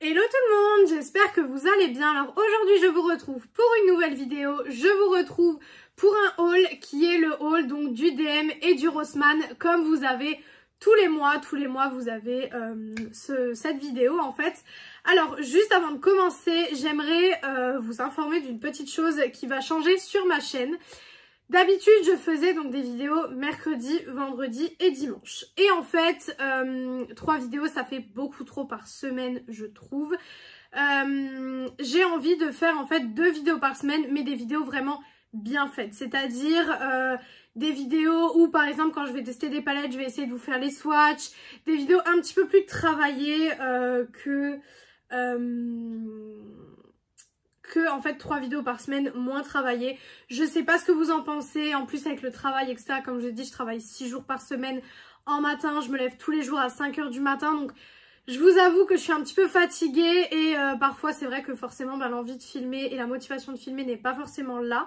Hello tout le monde, j'espère que vous allez bien. Alors aujourd'hui je vous retrouve pour une nouvelle vidéo. Je vous retrouve pour un haul qui est le haul donc du DM et du Rossmann. Comme vous avez tous les mois vous avez cette vidéo en fait. Alors juste avant de commencer, j'aimerais vous informer d'une petite chose qui va changer sur ma chaîne. D'habitude, je faisais donc des vidéos mercredi, vendredi et dimanche. Et en fait, 3 vidéos, ça fait beaucoup trop par semaine, je trouve. J'ai envie de faire en fait 2 vidéos par semaine, mais des vidéos vraiment bien faites. C'est-à-dire des vidéos où, par exemple, quand je vais tester des palettes, je vais essayer de vous faire les swatchs. Des vidéos un petit peu plus travaillées que en fait 3 vidéos par semaine moins travaillées. Je sais pas ce que vous en pensez. En plus avec le travail etc, comme je l'ai dit, je travaille 6 jours par semaine en matin, je me lève tous les jours à 5 h du matin, donc je vous avoue que je suis un petit peu fatiguée et parfois c'est vrai que forcément l'envie de filmer et la motivation de filmer n'est pas forcément là.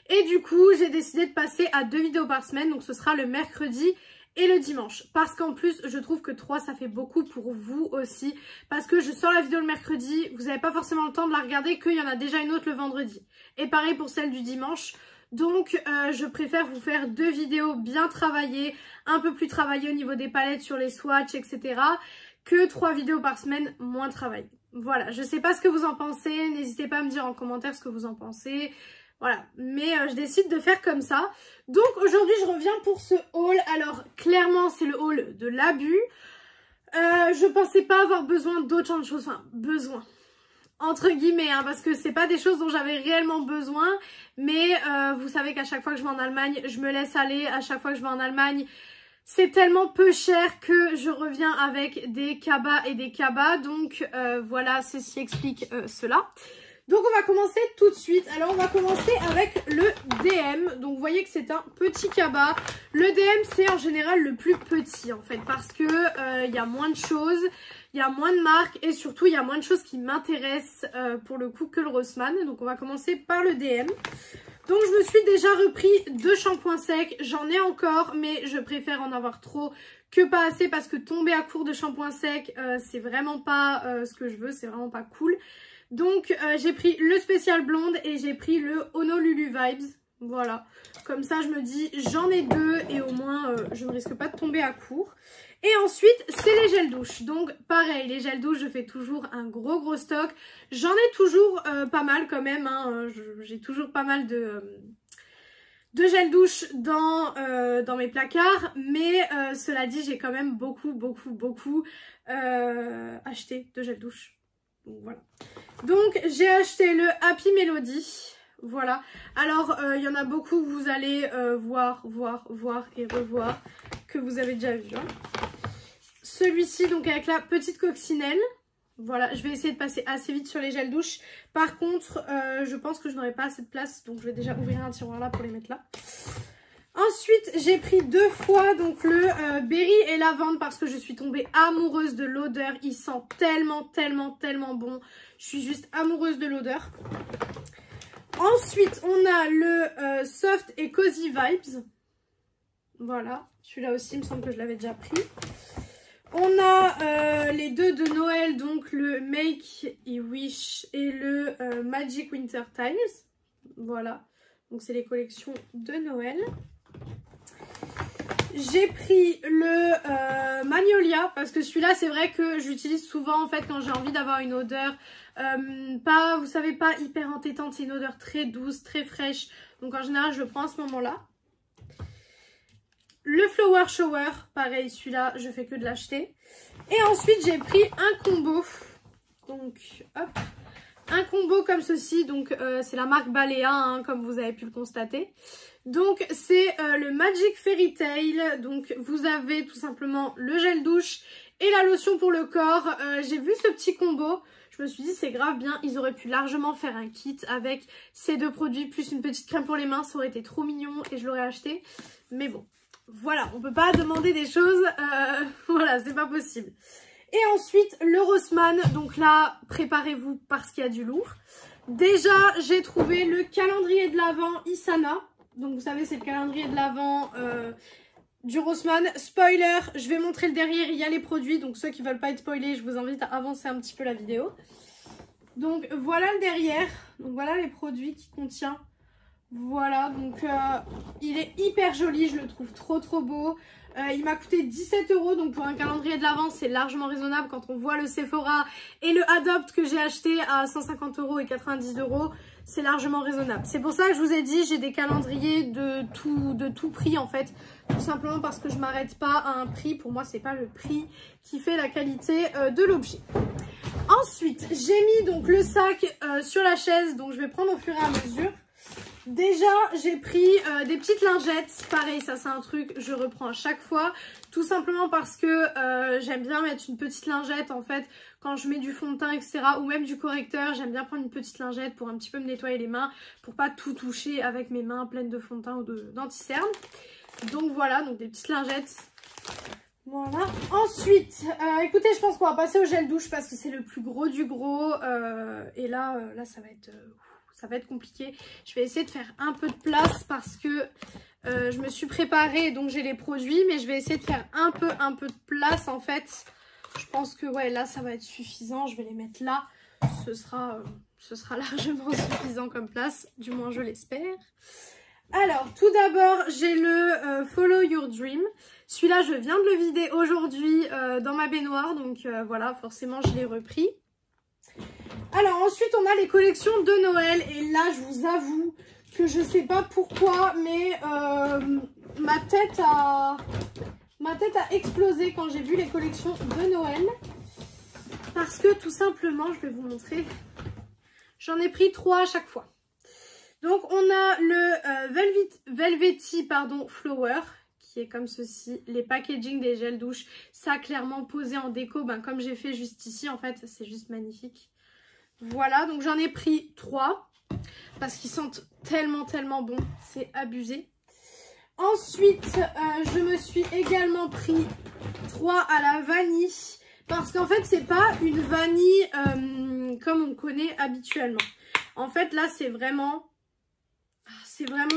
Et du coup j'ai décidé de passer à 2 vidéos par semaine, donc ce sera le mercredi et le dimanche, parce qu'en plus je trouve que 3 ça fait beaucoup pour vous aussi, parce que je sors la vidéo le mercredi, vous n'avez pas forcément le temps de la regarder, qu'il y en a déjà une autre le vendredi, et pareil pour celle du dimanche. Donc je préfère vous faire 2 vidéos bien travaillées, un peu plus travaillées au niveau des palettes, sur les swatchs etc, que 3 vidéos par semaine moins travaillées. Voilà, je sais pas ce que vous en pensez, n'hésitez pas à me dire en commentaire ce que vous en pensez. Voilà, mais je décide de faire comme ça. Donc aujourd'hui je reviens pour ce haul. Alors clairement c'est le haul de l'abus. Je pensais pas avoir besoin d'autant de choses, enfin besoin entre guillemets, hein, parce que c'est pas des choses dont j'avais réellement besoin. Mais vous savez qu'à chaque fois que je vais en Allemagne, je me laisse aller. À chaque fois que je vais en Allemagne, c'est tellement peu cher que je reviens avec des cabas et des cabas. Donc voilà, ceci explique cela. Donc on va commencer tout de suite. Alors on va commencer avec le DM. Donc vous voyez que c'est un petit cabas. Le DM c'est en général le plus petit en fait, parce que il y a moins de choses, il y a moins de marques et surtout il y a moins de choses qui m'intéressent pour le coup que le Rossmann. Donc on va commencer par le DM. Donc je me suis déjà repris 2 shampoings secs. J'en ai encore mais je préfère en avoir trop que pas assez, parce que tomber à court de shampoings secs c'est vraiment pas ce que je veux, c'est vraiment pas cool. Donc j'ai pris le spécial blonde et j'ai pris le Honolulu Vibes. Voilà, comme ça je me dis j'en ai 2 et au moins je ne risque pas de tomber à court. Et ensuite c'est les gels douche. Donc pareil, les gels douche je fais toujours un gros stock. J'en ai toujours pas mal quand même, hein. J'ai toujours pas mal de gel douche dans mes placards. Mais cela dit j'ai quand même beaucoup acheté de gel douche. Donc voilà. Donc j'ai acheté le Happy Melody. Voilà. Alors il y en a beaucoup que vous allez voir et revoir, que vous avez déjà vu, hein. Celui-ci donc avec la petite coccinelle. Voilà, je vais essayer de passer assez vite sur les gels douche. Par contre je pense que je n'aurai pas assez de place, donc je vais déjà ouvrir un tiroir là pour les mettre là. Ensuite, j'ai pris 2 fois donc le berry et lavande, parce que je suis tombée amoureuse de l'odeur. Il sent tellement bon. Je suis juste amoureuse de l'odeur. Ensuite, on a le soft et cozy vibes. Voilà, celui-là aussi, il me semble que je l'avais déjà pris. On a les 2 de Noël, donc le Make a Wish et le Magic Winter Times. Voilà, donc c'est les collections de Noël. J'ai pris le Magnolia, parce que celui-là c'est vrai que j'utilise souvent en fait quand j'ai envie d'avoir une odeur pas, vous savez, pas hyper entêtante, c'est une odeur très douce, très fraîche. Donc en général je le prends à ce moment-là. Le Flower Shower, pareil, celui-là je fais que de l'acheter. Et ensuite j'ai pris un combo. Donc hop, un combo comme ceci. Donc c'est la marque Balea, hein, comme vous avez pu le constater. Donc c'est le Magic Fairy Tail. Donc vous avez tout simplement le gel douche et la lotion pour le corps. J'ai vu ce petit combo, je me suis dit c'est grave bien. Ils auraient pu largement faire un kit avec ces 2 produits plus une petite crème pour les mains. Ça aurait été trop mignon et je l'aurais acheté. Mais bon, voilà, on peut pas demander des choses, voilà, c'est pas possible. Et ensuite le Rossmann. Donc là préparez-vous parce qu'il y a du lourd. Déjà j'ai trouvé le calendrier de l'Avent Isana. Donc vous savez c'est le calendrier de l'Avent du Rossmann. Spoiler, je vais montrer le derrière, il y a les produits. Donc ceux qui veulent pas être spoilés, je vous invite à avancer un petit peu la vidéo. Donc voilà le derrière. Donc voilà les produits qu'il contient. Voilà, donc il est hyper joli, je le trouve trop beau. Il m'a coûté 17 €, donc pour un calendrier de l'Avent, c'est largement raisonnable quand on voit le Sephora et le Adopt que j'ai acheté à 150 € et 90 €. C'est largement raisonnable. C'est pour ça que je vous ai dit, j'ai des calendriers de tout prix en fait. Tout simplement parce que je m'arrête pas à un prix. Pour moi, c'est pas le prix qui fait la qualité de l'objet. Ensuite, j'ai mis donc le sac sur la chaise, donc je vais prendre au fur et à mesure. Déjà, j'ai pris des petites lingettes. Pareil, ça c'est un truc je reprends à chaque fois. Tout simplement parce que j'aime bien mettre une petite lingette en fait quand je mets du fond de teint, etc. Ou même du correcteur. J'aime bien prendre une petite lingette pour un petit peu me nettoyer les mains. Pour pas tout toucher avec mes mains pleines de fond de teint ou d'anti-cerne. Donc voilà, donc des petites lingettes. Voilà. Ensuite, écoutez, je pense qu'on va passer au gel douche parce que c'est le plus gros du gros. Et là ça va être compliqué. Je vais essayer de faire un peu de place parce que je me suis préparée, donc j'ai les produits, mais je vais essayer de faire un peu de place en fait. Je pense que ouais, là ça va être suffisant. Je vais les mettre là. Ce sera largement suffisant comme place, du moins je l'espère. Alors, tout d'abord, j'ai le Follow Your Dream. Celui-là, je viens de le vider aujourd'hui dans ma baignoire, donc voilà, forcément je l'ai repris. Alors ensuite on a les collections de Noël et là je vous avoue que je sais pas pourquoi mais ma tête a explosé quand j'ai vu les collections de Noël parce que tout simplement, je vais vous montrer, j'en ai pris 3 à chaque fois. Donc on a le Velvety Flower qui est comme ceci, les packaging des gels douche, ça clairement posé en déco, ben, comme j'ai fait juste ici en fait, c'est juste magnifique. Voilà, donc j'en ai pris 3 parce qu'ils sentent tellement bon, c'est abusé. Ensuite, je me suis également pris 3 à la vanille parce qu'en fait, c'est pas une vanille comme on connaît habituellement. En fait, là, c'est vraiment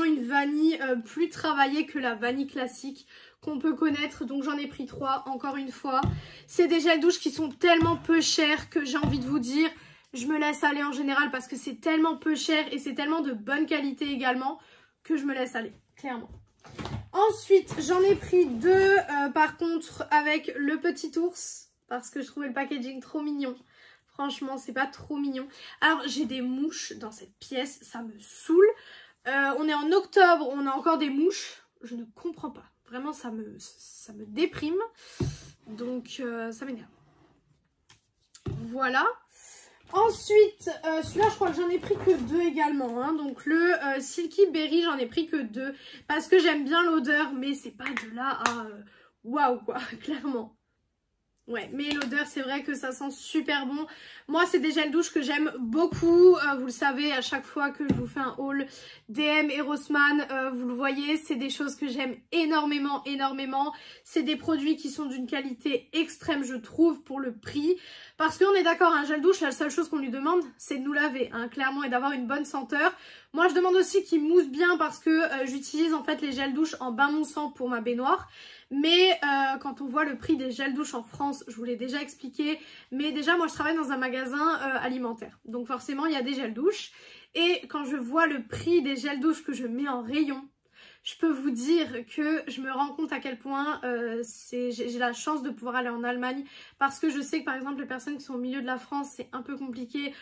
une vanille plus travaillée que la vanille classique qu'on peut connaître. Donc j'en ai pris 3, encore une fois. C'est des gels douche qui sont tellement peu chers que j'ai envie de vous dire... Je me laisse aller en général parce que c'est tellement peu cher et c'est tellement de bonne qualité également que je me laisse aller, clairement. Ensuite, j'en ai pris 2 par contre avec le petit ours parce que je trouvais le packaging trop mignon. Franchement, c'est pas trop mignon. Alors, j'ai des mouches dans cette pièce, ça me saoule. On est en octobre, on a encore des mouches. Je ne comprends pas. Vraiment, ça me déprime. Donc, ça m'énerve. Voilà. Ensuite, celui-là, je crois que j'en ai pris que 2 également. Hein. Donc, le Silky Berry, j'en ai pris que 2. Parce que j'aime bien l'odeur, mais c'est pas de là à... waouh, quoi, clairement. Ouais, mais l'odeur, c'est vrai que ça sent super bon. Moi, c'est des gels douche que j'aime beaucoup. Vous le savez, à chaque fois que je vous fais un haul DM et Rossmann, vous le voyez, c'est des choses que j'aime énormément. C'est des produits qui sont d'une qualité extrême, je trouve, pour le prix. Parce qu'on est d'accord, un gel douche, la seule chose qu'on lui demande, c'est de nous laver, hein, clairement, et d'avoir une bonne senteur. Moi, je demande aussi qu'il mousse bien parce que j'utilise en fait les gels douche en bain moussant pour ma baignoire. Mais quand on voit le prix des gels douche en France, je vous l'ai déjà expliqué, mais déjà moi je travaille dans un magasin alimentaire. Donc forcément il y a des gels douche. Et quand je vois le prix des gels douche que je mets en rayon, je peux vous dire que je me rends compte à quel point j'ai la chance de pouvoir aller en Allemagne. Parce que je sais que par exemple les personnes qui sont au milieu de la France, c'est un peu compliqué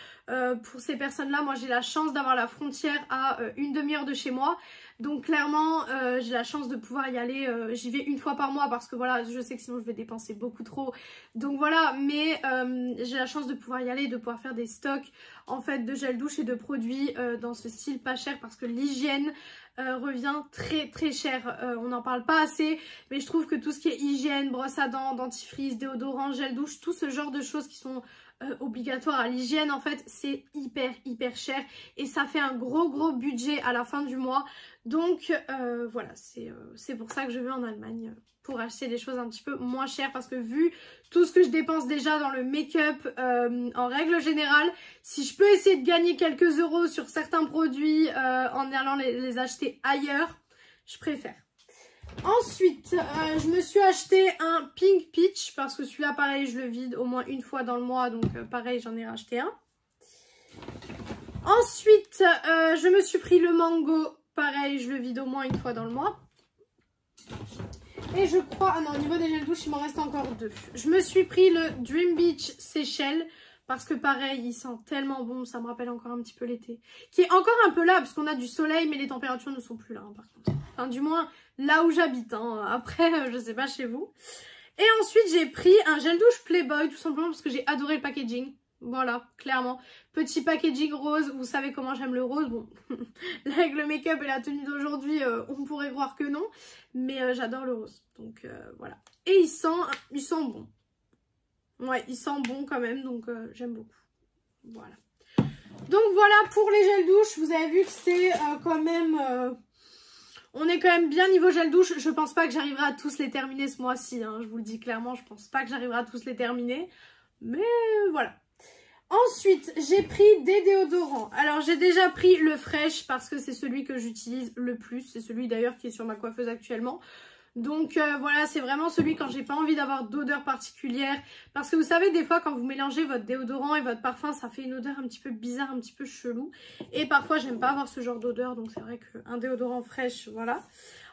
pour ces personnes-là. Moi j'ai la chance d'avoir la frontière à une demi-heure de chez moi. Donc clairement, j'ai la chance de pouvoir y aller, j'y vais une fois par mois parce que voilà, je sais que sinon je vais dépenser beaucoup trop. Donc voilà, mais j'ai la chance de pouvoir y aller, de pouvoir faire des stocks en fait de gel douche et de produits dans ce style pas cher parce que l'hygiène revient très cher. On n'en parle pas assez, mais je trouve que tout ce qui est hygiène, brosse à dents, dentifrice, déodorant, gel douche, tout ce genre de choses qui sont obligatoire à l'hygiène en fait, c'est hyper cher et ça fait un gros budget à la fin du mois. Donc voilà, c'est pour ça que je vais en Allemagne, pour acheter des choses un petit peu moins chères parce que vu tout ce que je dépense déjà dans le make-up en règle générale, si je peux essayer de gagner quelques euros sur certains produits en allant les acheter ailleurs, je préfère. Ensuite, je me suis acheté un Pink Peach parce que celui-là, pareil, je le vide au moins une fois dans le mois. Donc, pareil, j'en ai racheté un. Ensuite, je me suis pris le Mango. Pareil, je le vide au moins une fois dans le mois. Et je crois... Ah non, au niveau des gels douche, il m'en reste encore 2. Je me suis pris le Dream Beach Seychelles. Parce que pareil, il sent tellement bon. Ça me rappelle encore un petit peu l'été. Qui est encore un peu là, parce qu'on a du soleil, mais les températures ne sont plus là, hein, par contre. Enfin, du moins, là où j'habite. Hein. Après, je sais pas chez vous. Et ensuite, j'ai pris un gel douche Playboy, tout simplement parce que j'ai adoré le packaging. Voilà, clairement. Petit packaging rose, vous savez comment j'aime le rose. Bon, là avec le make-up et la tenue d'aujourd'hui, on pourrait croire que non. Mais j'adore le rose, donc voilà. Et il sent bon. Ouais, il sent bon quand même, donc j'aime beaucoup. Voilà. Donc voilà pour les gels douche, vous avez vu que c'est quand même... on est quand même bien niveau gel douche. Je pense pas que j'arriverai à tous les terminer ce mois-ci, hein. Je vous le dis clairement, je pense pas que j'arriverai à tous les terminer. Mais voilà. Ensuite, j'ai pris des déodorants. Alors, j'ai déjà pris le Fresh parce que c'est celui que j'utilise le plus. C'est celui d'ailleurs qui est sur ma coiffeuse actuellement. Donc voilà, c'est vraiment celui quand j'ai pas envie d'avoir d'odeur particulière. Parce que vous savez, des fois, quand vous mélangez votre déodorant et votre parfum, ça fait une odeur un petit peu bizarre, un petit peu chelou. Et parfois, j'aime pas avoir ce genre d'odeur. Donc c'est vrai qu'un déodorant Fresh, voilà.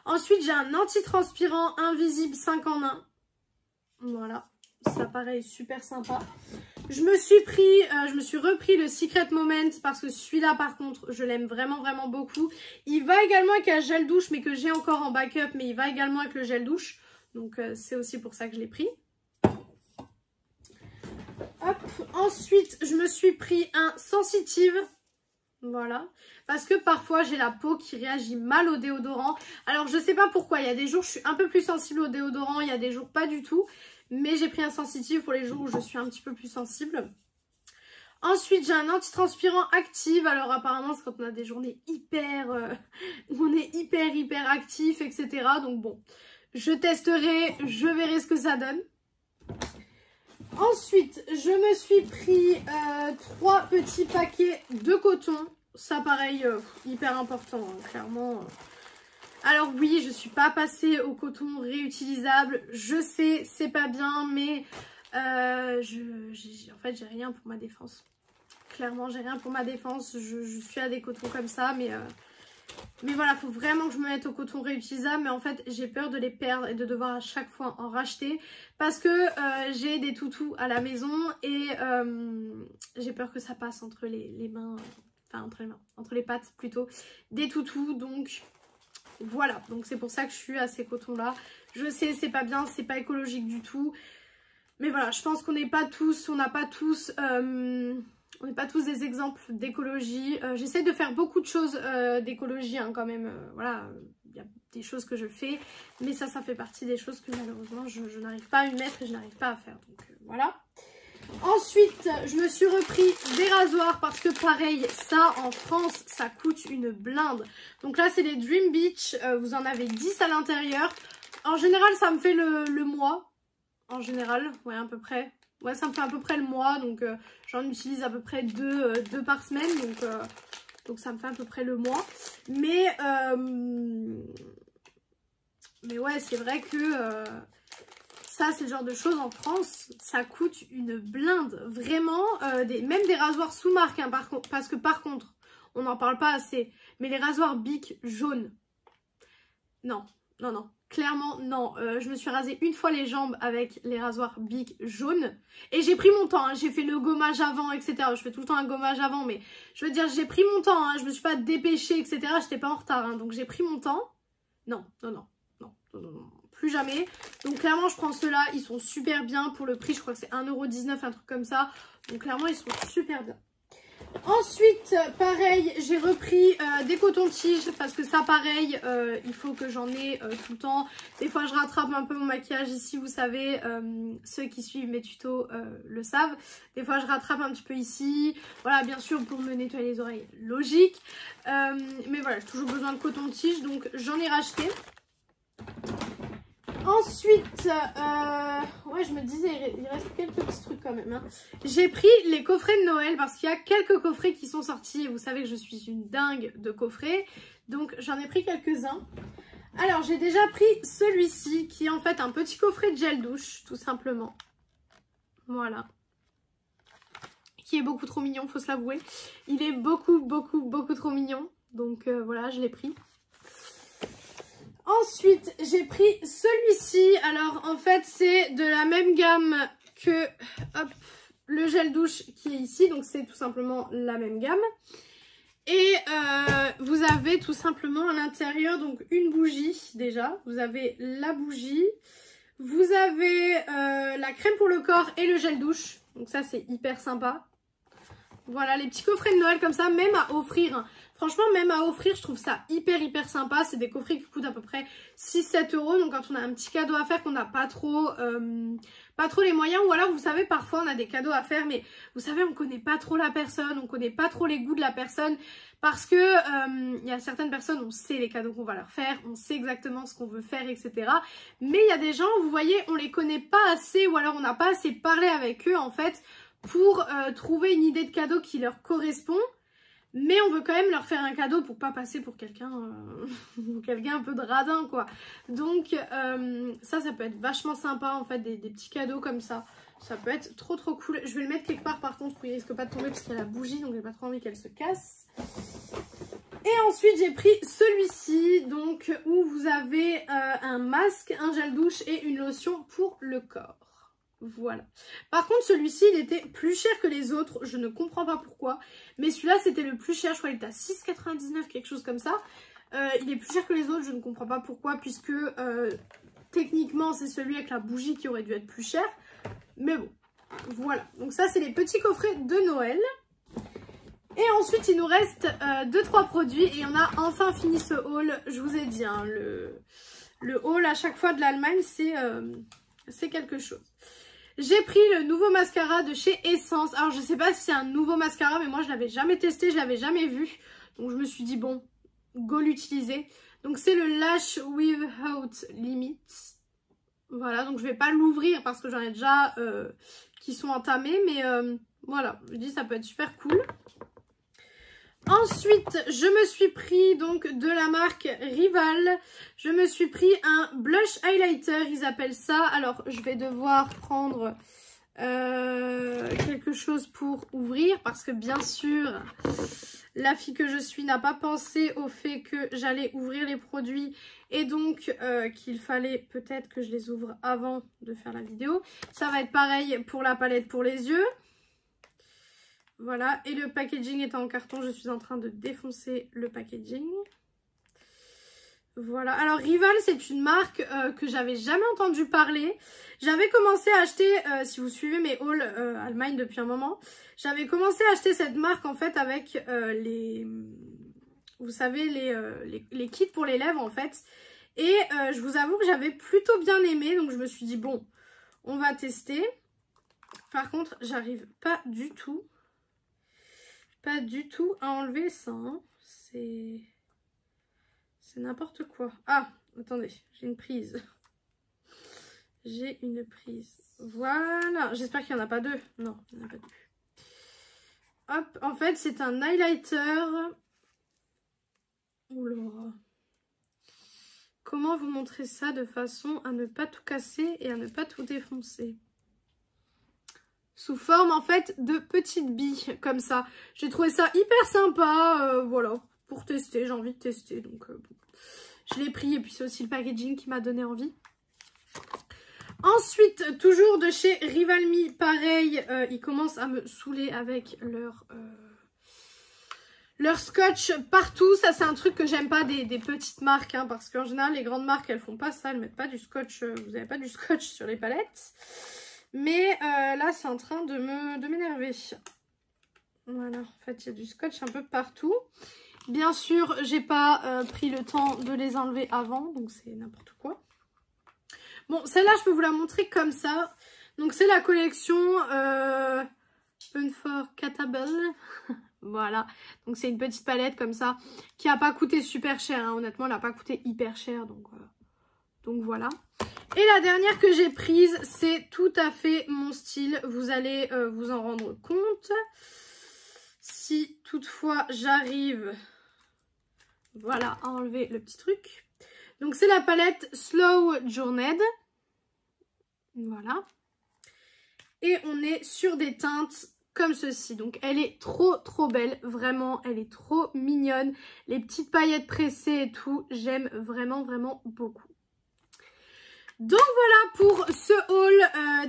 Ensuite, j'ai un antitranspirant invisible 5 en 1. Voilà. Ça pareil, super sympa. Je me suis repris le Secret Moment parce que celui-là par contre je l'aime vraiment vraiment beaucoup. Il va également avec un gel douche mais que j'ai encore en backup, mais il va également avec le gel douche. Donc c'est aussi pour ça que je l'ai pris. Hop. Ensuite je me suis pris un Sensitive. Voilà, parce que parfois j'ai la peau qui réagit mal au déodorant. Alors je sais pas pourquoi, il y a des jours je suis un peu plus sensible au déodorant, il y a des jours pas du tout. Mais j'ai pris un Sensitive pour les jours où je suis un petit peu plus sensible. Ensuite j'ai un antitranspirant active. Alors apparemment c'est quand on a des journées où on est hyper actif, etc. Donc bon, je testerai, je verrai ce que ça donne. Ensuite, je me suis pris 3 petits paquets de coton. Ça, pareil, hyper important, hein, clairement. Alors oui, je suis pas passée au coton réutilisable. Je sais, c'est pas bien, mais en fait, j'ai rien pour ma défense. Clairement, j'ai rien pour ma défense. Je suis à des cotons comme ça, mais voilà, faut vraiment que je me mette au coton réutilisable. Mais en fait, j'ai peur de les perdre et de devoir à chaque fois en racheter. Parce que j'ai des toutous à la maison et j'ai peur que ça passe entre les mains. Enfin, entre les pattes plutôt. Des toutous, donc voilà. Donc c'est pour ça que je suis à ces cotons-là. Je sais, c'est pas bien, c'est pas écologique du tout. Mais voilà, je pense qu'on n'est pas tous, on n'a pas tous... on n'est pas tous des exemples d'écologie. J'essaie de faire beaucoup de choses d'écologie hein, quand même. Voilà, il y a des choses que je fais. Mais ça fait partie des choses que malheureusement je n'arrive pas à y mettre et je n'arrive pas à faire. Donc voilà. Ensuite, je me suis repris des rasoirs parce que pareil, ça en France, ça coûte une blinde. Donc là, c'est les Dream Beach. Vous en avez 10 à l'intérieur. En général, ça me fait le mois. En général, ouais, à peu près. Ouais, ça me fait à peu près le mois, donc j'en utilise à peu près 2 par semaine, donc ça me fait à peu près le mois. Mais ouais, c'est vrai que ça, c'est le genre de choses en France, ça coûte une blinde. Vraiment, même des rasoirs sous marque, hein, parce que par contre, on n'en parle pas assez, mais les rasoirs Bic jaunes, non. Clairement, non. Je me suis rasé une fois les jambes avec les rasoirs Bic jaunes. Et j'ai pris mon temps. Hein. J'ai fait le gommage avant, etc. Je fais tout le temps un gommage avant. Mais je veux dire, j'ai pris mon temps. Hein. Je me suis pas dépêchée, etc. J'étais pas en retard. Hein. Donc j'ai pris mon temps. Non. Plus jamais. Donc clairement, je prends ceux-là. Ils sont super bien pour le prix. Je crois que c'est 1,19 €, un truc comme ça. Donc clairement, ils sont super bien. Ensuite, pareil, j'ai repris des cotons-tiges parce que ça, pareil, il faut que j'en ai tout le temps. Des fois, je rattrape un peu mon maquillage ici, vous savez, ceux qui suivent mes tutos le savent. Des fois, je rattrape un petit peu ici. Voilà, bien sûr, pour me nettoyer les oreilles, logique. Mais voilà, j'ai toujours besoin de coton-tige, donc j'en ai racheté. Ensuite, ouais, je me disais, il reste quelques petits trucs quand même. Hein. J'ai pris les coffrets de Noël parce qu'il y a quelques coffrets qui sont sortis. Vous savez que je suis une dingue de coffrets. Donc, j'en ai pris quelques-uns. Alors, j'ai déjà pris celui-ci, qui est en fait un petit coffret de gel douche, tout simplement. Voilà. Qui est beaucoup trop mignon, faut se l'avouer. Il est beaucoup trop mignon. Donc voilà, je l'ai pris. Ensuite, j'ai pris celui-ci. Alors, en fait, c'est de la même gamme que hop, le gel douche qui est ici. Donc, c'est tout simplement la même gamme. Et vous avez tout simplement à l'intérieur donc une bougie déjà. Vous avez la bougie. Vous avez la crème pour le corps et le gel douche. Donc ça, c'est hyper sympa. Voilà, les petits coffrets de Noël comme ça, même à offrir. Franchement, même à offrir, je trouve ça hyper sympa. C'est des coffrets qui coûtent à peu près 6-7 €. Donc quand on a un petit cadeau à faire, qu'on n'a pas trop les moyens. Ou alors, vous savez, parfois on a des cadeaux à faire, mais vous savez, on connaît pas trop la personne. On connaît pas trop les goûts de la personne. Parce que il y a certaines personnes, on sait les cadeaux qu'on va leur faire. On sait exactement ce qu'on veut faire, etc. Mais il y a des gens, vous voyez, on les connaît pas assez. Ou alors on n'a pas assez parlé avec eux, en fait, pour trouver une idée de cadeau qui leur correspond. Mais on veut quand même leur faire un cadeau pour pas passer pour quelqu'un un peu de radin, quoi. Donc ça peut être vachement sympa, en fait, des petits cadeaux comme ça. Ça peut être trop cool. Je vais le mettre quelque part, par contre, pour qu'il risque pas de tomber parce qu'il y a la bougie, donc j'ai pas trop envie qu'elle se casse. Et ensuite, j'ai pris celui-ci, donc où vous avez un masque, un gel douche et une lotion pour le corps. Voilà. Par contre, celui-ci, il était plus cher que les autres. Je ne comprends pas pourquoi. Mais celui-là, c'était le plus cher. Je crois qu'il était à 6,99, quelque chose comme ça. Il est plus cher que les autres. Je ne comprends pas pourquoi. Puisque, techniquement, c'est celui avec la bougie qui aurait dû être plus cher. Mais bon, voilà. Donc ça, c'est les petits coffrets de Noël. Et ensuite, il nous reste 2-3 produits. Et on a enfin fini ce haul. Je vous ai dit, hein, le haul à chaque fois de l'Allemagne, c'est quelque chose. J'ai pris le nouveau mascara de chez Essence. Alors, je sais pas si c'est un nouveau mascara, mais moi, je l'avais jamais testé, je l'avais jamais vu. Donc, je me suis dit, bon, go l'utiliser. Donc, c'est le Lash Without Limits. Voilà, donc je vais pas l'ouvrir parce que j'en ai déjà qui sont entamés. Mais voilà, je dis ça peut être super cool. Ensuite, je me suis pris donc de la marque Rival. Je me suis pris un blush highlighter, ils appellent ça. Alors, je vais devoir prendre quelque chose pour ouvrir parce que bien sûr, la fille que je suis n'a pas pensé au fait que j'allais ouvrir les produits et donc qu'il fallait peut-être que je les ouvre avant de faire la vidéo. Ça va être pareil pour la palette pour les yeux. Voilà, et le packaging est en carton, je suis en train de défoncer le packaging. Voilà, alors Rival, c'est une marque que j'avais jamais entendu parler. J'avais commencé à acheter, si vous suivez mes hauls Allemagne depuis un moment, j'avais commencé à acheter cette marque en fait avec vous savez, les kits pour les lèvres en fait. Et je vous avoue que j'avais plutôt bien aimé, donc je me suis dit bon, on va tester. Par contre, j'arrive pas du tout à enlever ça, hein. C'est n'importe quoi. Ah, attendez, j'ai une prise. J'ai une prise. Voilà, j'espère qu'il n'y en a pas deux. Non, il n'y en a pas deux. Hop, en fait, c'est un highlighter. Oula. Comment vous montrer ça de façon à ne pas tout casser et à ne pas tout défoncer? Sous forme en fait de petites billes comme ça. J'ai trouvé ça hyper sympa, voilà, pour tester, j'ai envie de tester. Donc bon. Je l'ai pris et puis c'est aussi le packaging qui m'a donné envie. Ensuite, toujours de chez Rival Me, pareil, ils commencent à me saouler avec leur scotch partout. Ça c'est un truc que j'aime pas des petites marques, hein, parce qu'en général les grandes marques elles font pas ça, elles mettent pas du scotch, vous n'avez pas du scotch sur les palettes. Mais là, c'est en train de m'énerver. Voilà, en fait, il y a du scotch un peu partout. Bien sûr, j'ai pas pris le temps de les enlever avant, donc c'est n'importe quoi. Bon, celle-là, je peux vous la montrer comme ça. Donc, c'est la collection Unforgettable. Voilà, donc c'est une petite palette comme ça, qui n'a pas coûté super cher, hein. Honnêtement, elle n'a pas coûté hyper cher, donc voilà. Et la dernière que j'ai prise, c'est tout à fait mon style. Vous allez vous en rendre compte. Si toutefois j'arrive, voilà, à enlever le petit truc. Donc c'est la palette Slow Journeyed. Voilà. Et on est sur des teintes comme ceci. Donc elle est trop belle. Vraiment, elle est trop mignonne. Les petites paillettes pressées et tout. J'aime vraiment beaucoup. Donc voilà pour ce haul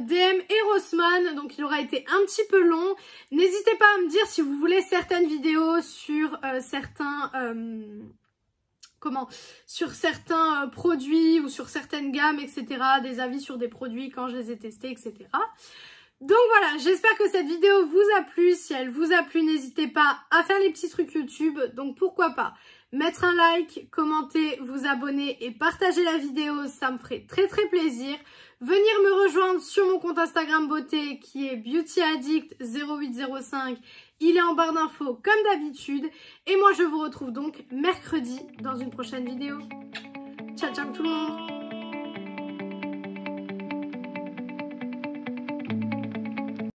DM et Rossmann. Donc il aura été un petit peu long. N'hésitez pas à me dire si vous voulez certaines vidéos sur certains produits ou sur certaines gammes, etc. Des avis sur des produits quand je les ai testés, etc. Donc voilà, j'espère que cette vidéo vous a plu. Si elle vous a plu, n'hésitez pas à faire les petits trucs YouTube. Donc pourquoi pas mettre un like, commenter, vous abonner et partager la vidéo, ça me ferait très plaisir. Venir me rejoindre sur mon compte Instagram beauté qui est beautyaddict0805. Il est en barre d'infos comme d'habitude. Et moi je vous retrouve donc mercredi dans une prochaine vidéo. Ciao tout le monde!